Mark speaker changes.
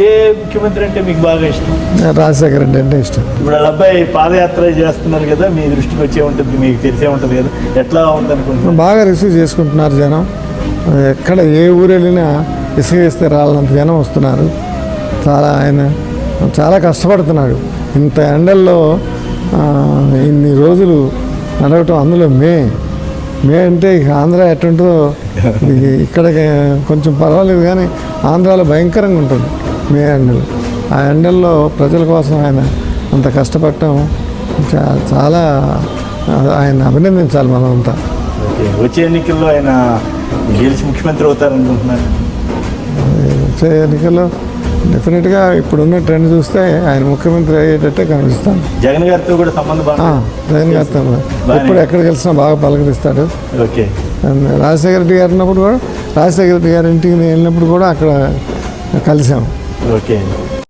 Speaker 1: ఏ ముఖ్యమంత్రి అంటే మీకు బాగా ఇష్టం?
Speaker 2: రాజశేఖర రెడ్డి అంటే ఇష్టం.
Speaker 1: ఇప్పుడు వాళ్ళ అబ్బాయి పాదయాత్ర చేస్తున్నారు కదా, మీ దృష్టికి వచ్చే ఉంటుంది, మీకు తెలిసే ఉంటుంది కదా, ఎట్లా ఉందనుకుంటున్నారు?
Speaker 2: బాగా రిసీవ్ చేసుకుంటున్నారు జనం. ఎక్కడ ఏ ఊరు వెళ్ళినా ఇసుక వేస్తే రాళ్ళంత జనం వస్తున్నారు. ఆయన చాలా కష్టపడుతున్నాడు. ఇంత ఎండల్లో ఇన్ని రోజులు నడవటం, అందులో మే అంటే ఇక ఆంధ్ర ఎట్టుంటుందో ఇక్కడ కొంచెం పర్వాలేదు, కానీ ఆంధ్రాలో భయంకరంగా ఉంటుంది మే ఎండలు. ఆ ఎండల్లో ప్రజల కోసం ఆయన అంత కష్టపడటం చాలా ఆయన అభినందించాలి మనమంతా.
Speaker 1: వచ్చే ఎన్నికల్లో ఆయన గెలిచి ముఖ్యమంత్రి అవుతారనుకుంటున్నారు?
Speaker 2: వచ్చే ఎన్నికల్లో డెఫినెట్గా ఇప్పుడున్న ట్రెండ్ చూస్తే ఆయన ముఖ్యమంత్రి అయ్యేటట్టే కనిపిస్తాను.
Speaker 1: జగన్ గారితో కూడా సంబంధం
Speaker 2: జగన్ గారితో ఎప్పుడు ఎక్కడ కలిసినా బాగా పలకరిస్తాడు.
Speaker 1: ఓకే.
Speaker 2: రాజశేఖర రెడ్డి గారు ఉన్నప్పుడు కూడా, రాజశేఖర రెడ్డి గారి ఇంటికి నేను వెళ్ళినప్పుడు కూడా అక్కడ కలిసాము.
Speaker 1: ఓకే.